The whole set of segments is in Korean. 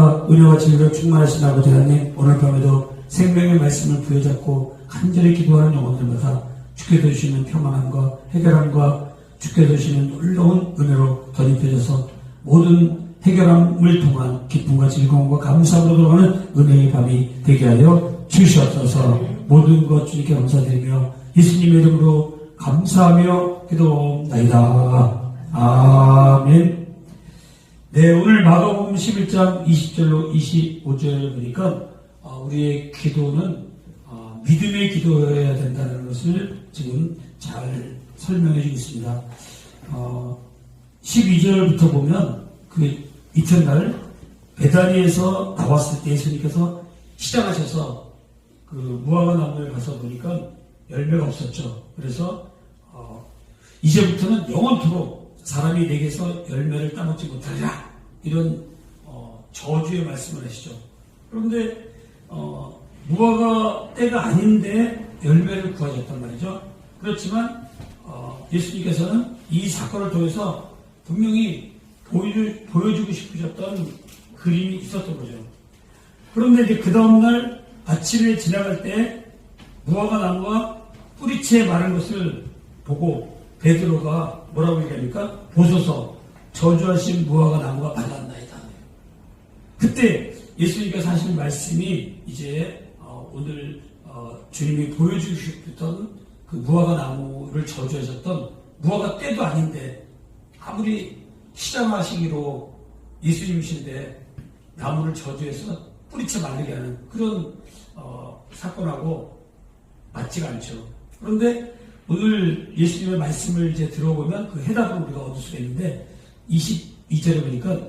사랑과 은혜와 진리로 충만하신 아버지 하나님, 오늘 밤에도 생명의 말씀을 부여잡고 간절히 기도하는 영혼들마다 주께 주시는 평안함과 해결함과 주께 주시는 놀라운 은혜로 덧입혀져서 모든 해결함을 통한 기쁨과 즐거움과 감사함으로 돌아가는 은혜의 밤이 되게 하여 주시옵소서. 모든 것 주님께 감사드리며 예수님의 이름으로 감사하며 기도하옵나이다. 아멘. 네, 오늘 마가복음 11장 20절로 25절 보니까 우리의 기도는 믿음의 기도여야 된다는 것을 지금 잘 설명해 주고 있습니다. 12절부터 보면 그 이튿날 베다니에서 나왔을 때 예수님께서 시작하셔서 그 무화과 나무에 가서 보니까 열매가 없었죠. 그래서 이제부터는 영원토록 사람이 내게서 열매를 따먹지 못하리라, 이런 저주의 말씀을 하시죠. 그런데 무화과 때가 아닌데 열매를 구하셨단 말이죠. 그렇지만 예수님께서는 이 사건을 통해서 분명히 보여주고 싶으셨던 그림이 있었던 거죠. 그런데 이제 그 다음날 아침에 지나갈 때 무화과 나무가 뿌리채 마른 것을 보고 베드로가 뭐라고 얘기합니까? 보소서, 저주하신 무화과 나무가 말랐나이다. 그때 예수님께서 하신 말씀이 이제 오늘 주님이 보여주고 싶었던 그 무화과 나무를 저주하셨던, 무화과 때도 아닌데 아무리 시장하시기로 예수님이신데 나무를 저주해서 뿌리채 말리게 하는 그런 사건하고 맞지가 않죠. 그런데 오늘 예수님의 말씀을 이제 들어보면 그 해답을 우리가 얻을 수가 있는데 22절에 보니까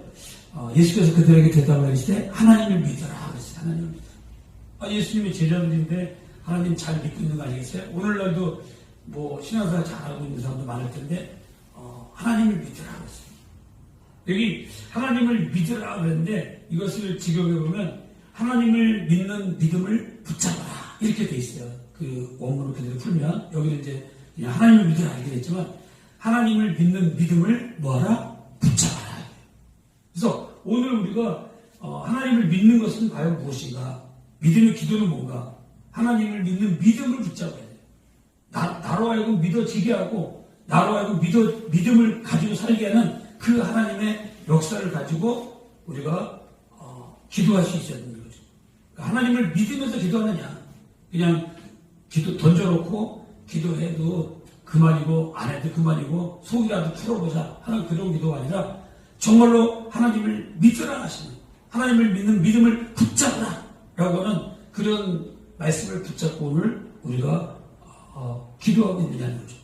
예수께서 그들에게 대답을 하시되 하나님을 믿어라 그랬어요. 하나님을 믿어라. 예수님의 제자들인데 하나님 잘 믿고 있는 거 아니겠어요? 오늘날도 뭐 신앙생활 잘하고 있는 사람도 많을 텐데 하나님을 믿으라 그랬어요. 여기 하나님을 믿으라 그랬는데 이것을 직역해 보면 하나님을 믿는 믿음을 붙잡아라 이렇게 돼 있어요. 그 원문을 그대로 풀면 여기는 이제 그냥 하나님을 믿으라 이렇게 됐지만 하나님을 믿는 믿음을 뭐하라? 붙잡아라. 그래서 오늘 우리가 하나님을 믿는 것은 과연 무엇인가? 믿음의 기도는 뭔가? 하나님을 믿는 믿음을 붙잡아야 돼요. 나로 하여금 믿어지게 하고 나로 하여금 믿음을 가지고 살게 하는 그 하나님의 역사를 가지고 우리가 기도할 수 있어야 되는 거죠. 하나님을 믿으면서 기도하느냐? 그냥 기도 던져놓고 기도해도 그만이고 안 해도 그만이고 속이라도 풀어보자 하는 그런 기도가 아니라 정말로 하나님을 믿으라 하시는, 하나님을 믿는 믿음을 붙잡으라 라고 하는 그런 말씀을 붙잡고 오늘 우리가 기도하고 있느냐는 거죠.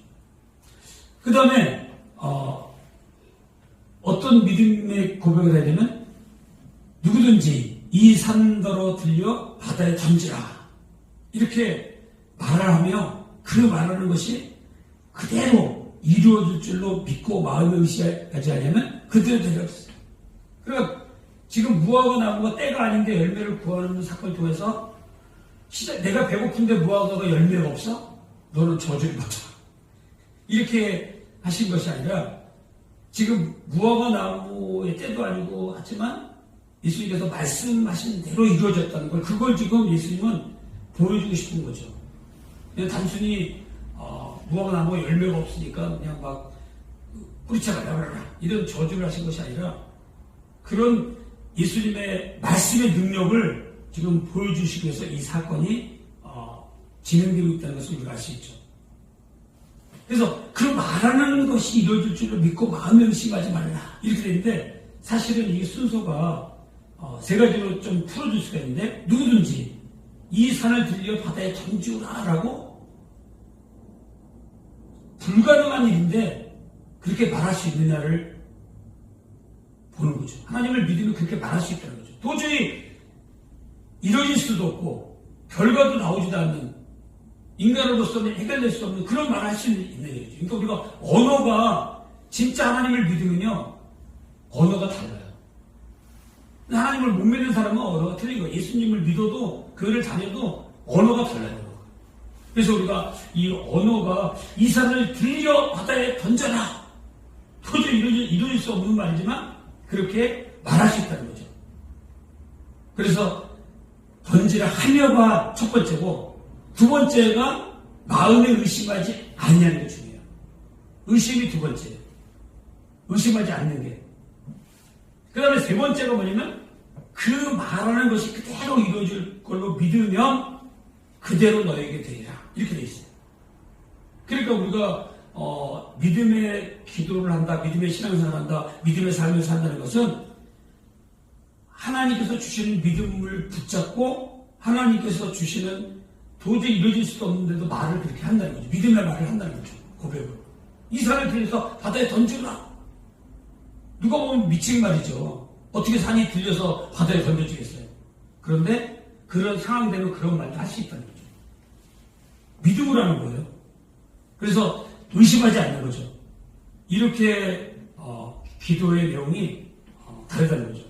그 다음에 어떤 믿음의 고백을 해야 되면 누구든지 이 산더러 들려 바다에 던지라 이렇게 말을 하며 그 말하는 것이 그대로 이루어질 줄로 믿고 마음에 의식하지 않으면 그대로 되었어요. 그러니까 지금 무화과 나무가 때가 아닌데 열매를 구하는 사건을 통해서 내가 배고픈데 무화과가 열매가 없어? 너는 저주를 받아. 이렇게 하신 것이 아니라 지금 무화과 나무의 때도 아니고 하지만 예수님께서 말씀하신 대로 이루어졌다는 걸, 그걸 지금 예수님은 보여주고 싶은 거죠. 그냥 단순히 무화과 나무가 열매가 없으니까 그냥 막 뿌리채 말라버려라 이런 저주를 하신 것이 아니라 그런 예수님의 말씀의 능력을 지금 보여주시기 위해서 이 사건이 진행되고 있다는 것을 우리가 알 수 있죠. 그래서 그 말하는 것이 이루어질 줄을 믿고 마음에 의심하지 말라 이렇게 되는데 사실은 이게 순서가 세 가지로 좀 풀어줄 수가 있는데 누구든지 이 산을 들려 바다에 던지우라 라고 불가능한 일인데 그렇게 말할 수 있느냐를 보는 거죠. 하나님을 믿으면 그렇게 말할 수 있다는 거죠. 도저히 이루어질 수도 없고 결과도 나오지도 않는 인간으로서는 해결될 수 없는 그런 말을 할 수 있는 얘기죠. 그러니까 우리가 언어가 진짜 하나님을 믿으면요 언어가 달라요. 하나님을 못 믿는 사람은 언어가 틀린 거예요. 예수님을 믿어도 교회를 다녀도 언어가 달라요. 그래서 우리가 이 언어가 이 산을 들려 바다에 던져라 도저히 이루어질 수 없는 말이지만 그렇게 말할 수 있다는 거죠. 그래서 던지라 하며가 첫 번째고, 두 번째가 마음에 의심하지 않냐는 게 중요해요. 의심이 두 번째예요. 의심하지 않는 게. 그 다음에 세 번째가 뭐냐면, 그 말하는 것이 그대로 이루어질 걸로 믿으면 그대로 너에게 되리라. 이렇게 돼 있어요. 그러니까 우리가 믿음의 기도를 한다, 믿음의 신앙생활을 한다, 믿음의 삶을 산다는 것은 하나님께서 주시는 믿음을 붙잡고 하나님께서 주시는 도저히 이루어질 수도 없는데도 말을 그렇게 한다는 거죠. 믿음의 말을 한다는 거죠. 고백을. 이 산을 들려서 바다에 던지라. 누가 보면 미친 말이죠. 어떻게 산이 들려서 바다에 던져지겠어요. 그런데 그런 상황대로 그런 말도 할 수 있다는 거죠. 믿음을 하는 거예요. 그래서 의심하지 않는 거죠. 이렇게 기도의 내용이 다르다는 거죠.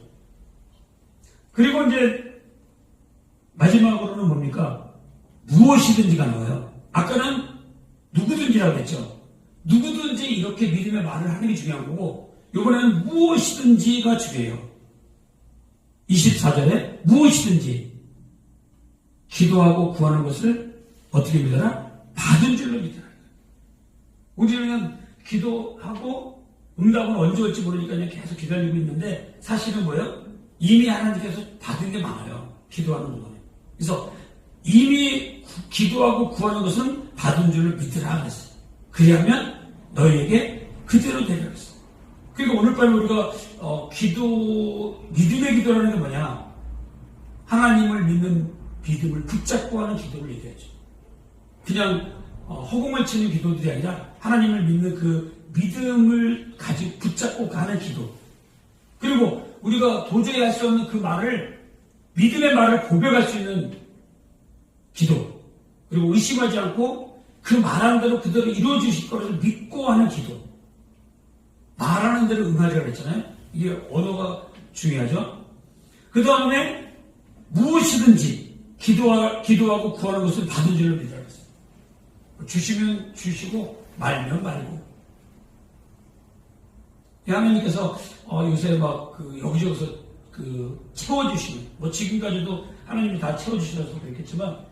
그리고 이제 마지막으로는 뭡니까? 무엇이든지가 나와요. 아까는 누구든지라고 했죠. 누구든지 이렇게 믿음의 말을 하는 게 중요한 거고, 이번에는 무엇이든지가 중요해요. 24절에 무엇이든지 기도하고 구하는 것을 어떻게 믿어라? 받은 줄로 믿어라. 우리는 기도하고 응답은 언제 올지 모르니까 그냥 계속 기다리고 있는데, 사실은 뭐예요? 이미 하나님께서 받은 게 많아요. 기도하는 동안에. 그래서 이미 기도하고 구하는 것은 받은 줄로 믿으라 그랬어요. 그리하면 너희에게 그대로 되리라 그랬어요. 그러니까 오늘 밤에 우리가 믿음의 기도라는 게 뭐냐? 하나님을 믿는 믿음을 붙잡고 하는 기도를 얘기하죠. 그냥 허공을 치는 기도들이 아니라 하나님을 믿는 그 믿음을 가지고 붙잡고 가는 기도. 그리고 우리가 도저히 할 수 없는 그 말을, 믿음의 말을 고백할 수 있는 기도. 그리고 의심하지 않고 그 말하는 대로 그대로 이루어지실 것을 믿고 하는 기도. 말하는 대로 응하리라고 했잖아요. 이게 언어가 중요하죠. 그 다음에 무엇이든지 기도하고 구하는 것을 받은 줄로 믿으라고 했어요. 주시면 주시고 말면 말고. 하나님께서 요새 막 여기저기서 채워주시는, 뭐 지금까지도 하나님이 다 채워주시라서 그랬겠지만,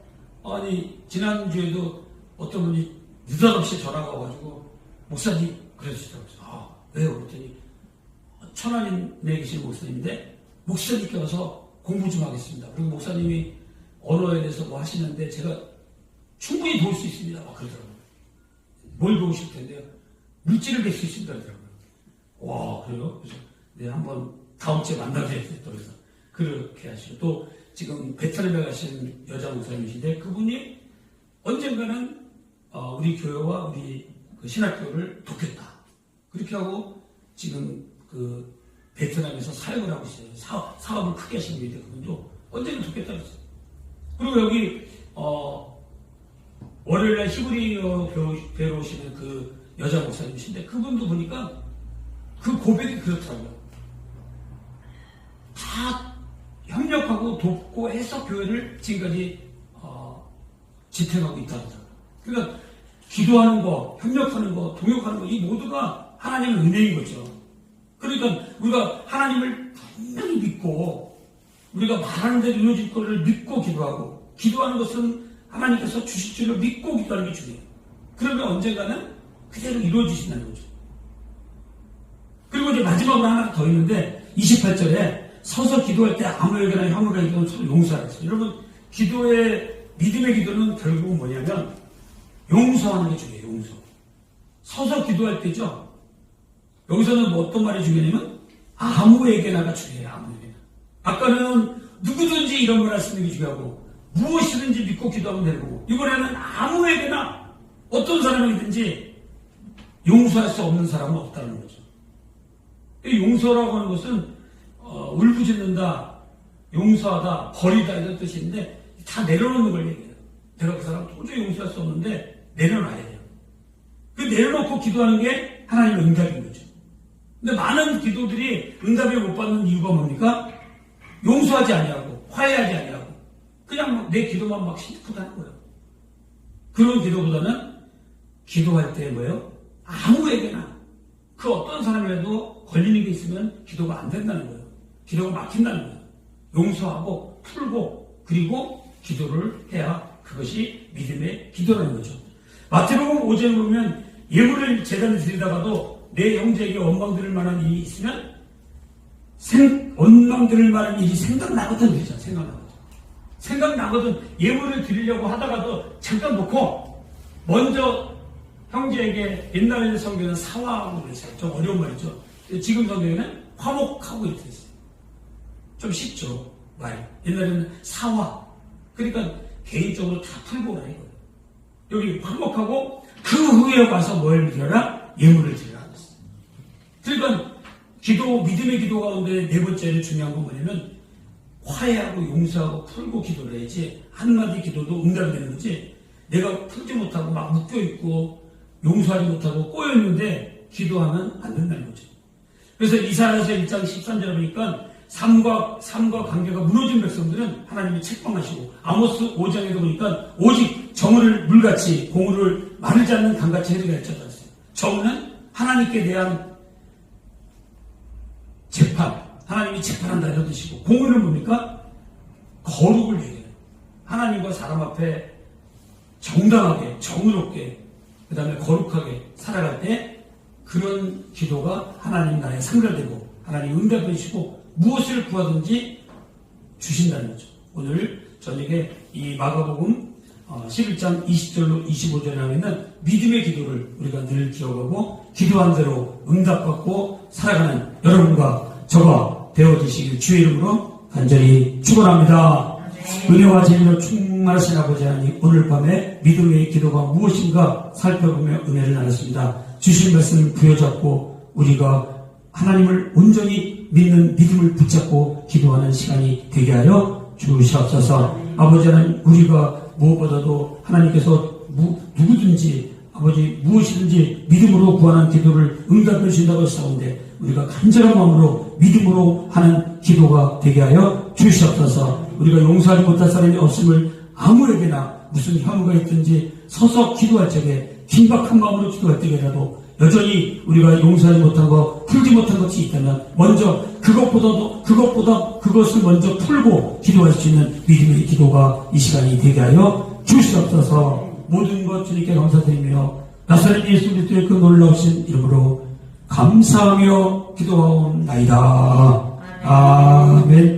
아니 지난주에도 어떤 분이 느닷없이 전화가 와가지고 목사님 그러시더라고요. 왜요? 그랬더니 천안인에 계신 목사님인데 목사님께 와서 공부 좀 하겠습니다. 그리고 목사님이 언어에 대해서 뭐 하시는데 제가 충분히 도울 수 있습니다. 막 그러더라고요. 뭘 도우실 텐데요? 물질을 낼 수 있습니다. 그러더라고요. 와, 그래요? 그래서 네, 한번 다음 주에 만나야겠어요. 그래서 그렇게 하시고, 또 지금 베트남에 가신 여자 목사님이신데 그분이 언젠가는 우리 교회와 우리 그 신학교를 돕겠다. 그렇게 하고 지금 그 베트남에서 사역을 하고 있어요. 사업을 크게 하시는 분인데 그분도 언제는 돕겠다 그랬어요. 그리고 여기 월요일날 히브리어 배우러 오시는 그 여자 목사님이신데 그분도 보니까 그 고백이 그렇더라고요. 다 협력하고 돕고 해서 교회를 지금까지 지탱하고 있다고 하더라고요. 그러니까 기도하는 거, 협력하는 거, 동역하는 거, 이 모두가 하나님의 은혜인 거죠. 그러니까 우리가 하나님을 분명히 믿고 우리가 말하는 대로 이루어질 것을 믿고 기도하고, 기도하는 것은 하나님께서 주실 줄을 믿고 기도하는 게 중요해요. 그러면 언젠가는 그대로 이루어지신다는 거죠. 그리고 이제 마지막으로 하나 더 있는데 28절에 서서 기도할 때 아무에게나 혐오가 있건 서로 용서하라 했어요. 여러분, 믿음의 기도는 결국은 뭐냐면 용서하는 게 중요해요. 용서. 서서 기도할 때죠. 여기서는 뭐 어떤 말이 중요하냐면 아무에게나가 중요해요. 아무에게나. 아까는 누구든지 이런 말 쓰는 게 중요하고 무엇이든지 믿고 기도하면 되는 거고, 이번에는 아무에게나 어떤 사람이든지 용서할 수 없는 사람은 없다는 거죠. 용서라고 하는 것은 울부짖는다, 용서하다, 버리다 이런 뜻인데 다 내려놓는 걸 얘기해요. 내가 그 사람 도저히 용서할 수 없는데 내려놔야 돼요. 그 내려놓고 기도하는 게 하나님의 응답인 거죠. 근데 많은 기도들이 응답을 못 받는 이유가 뭡니까? 용서하지 아니하고 화해하지 아니하고 그냥 내 기도만 막 심쿵하는 거예요. 그런 기도보다는 기도할 때 뭐예요? 아무에게나 그 어떤 사람이라도 걸리는 게 있으면 기도가 안 된다는 거예요. 기도가 막힌다는 거예요. 용서하고 풀고 그리고 기도를 해야 그것이 믿음의 기도라는 거죠. 마태복음 5장에 보면 예물을 제단에 드리다가도 내 형제에게 원망 들을 만한 일이 있으면 원망 들을 만한 일이 생각나거든 그러죠. 생각나거든. 예물을 드리려고 하다가도 잠깐 놓고 먼저 형제에게 옛날에는 성경에는 사화하고 그랬어요. 좀 어려운 말이죠. 지금 성경에는 화목하고 이렇게 있어요. 좀 쉽죠. 말. 옛날에는 사화. 그러니까 개인적으로 다 풀고 가는 거예요. 여기 화목하고 그 후에 와서 뭘 드려라? 예물을 드리라. 그러니까 믿음의 기도 가운데 네 번째로 중요한 건 뭐냐면 화해하고 용서하고 풀고 기도를 해야지 한마디 기도도 응답이 되는 거지 내가 풀지 못하고 막 묶여있고 용서하지 못하고 꼬여있는데 기도하면 안 된다는 거죠. 그래서 이사야서 1장 13절에 보니까 삶과 관계가 무너진 백성들은 하나님이 책망하시고 아모스 5장에도 보니까 오직 정의를 물같이 공의를 마르지 않는 강같이 해리가 했잖아요. 정의는 하나님께 대한 재판, 하나님이 재판한다 이런 뜻이고 공의는 뭡니까? 거룩을 얘기해요. 하나님과 사람 앞에 정당하게, 정의롭게, 그 다음에 거룩하게 살아갈 때 그런 기도가 하나님 나라에 상달되고 하나님 응답해 주시고 무엇을 구하든지 주신다는 거죠. 오늘 저녁에 이 마가복음 11장 20절로 25절에 나와 있는 믿음의 기도를 우리가 늘 기억하고 기도한 대로 응답받고 살아가는 여러분과 저가 되어주시길 주의 이름으로 간절히 축원합니다. 은혜와 진리로 충만하신 아버지 하나님, 오늘 밤에 믿음의 기도가 무엇인가 살펴보며 은혜를 나눴습니다. 주신 말씀을 부여잡고 우리가 하나님을 온전히 믿는 믿음을 붙잡고 기도하는 시간이 되게 하여 주시옵소서. 아버지 하나님, 우리가 무엇보다도 하나님께서 누구든지 아버지 무엇이든지 믿음으로 구하는 기도를 응답해 주신다고 했사온데 우리가 간절한 마음으로 믿음으로 하는 기도가 되게 하여 주시옵소서. 우리가 용서하지 못할 사람이 없음을 아무에게나 무슨 혐오가 있든지 서서 기도할 적에 긴박한 마음으로 기도할 때라도 여전히 우리가 용서하지 못한 것, 풀지 못한 것이 있다면 먼저 그것을 먼저 풀고 기도할 수 있는 믿음의 기도가 이 시간이 되게 하여 주시옵소서. 모든 것 주님께 감사드리며 나사렛 예수 그리스도의 그 놀라우신 이름으로 감사하며 기도하옵나이다. 아멘.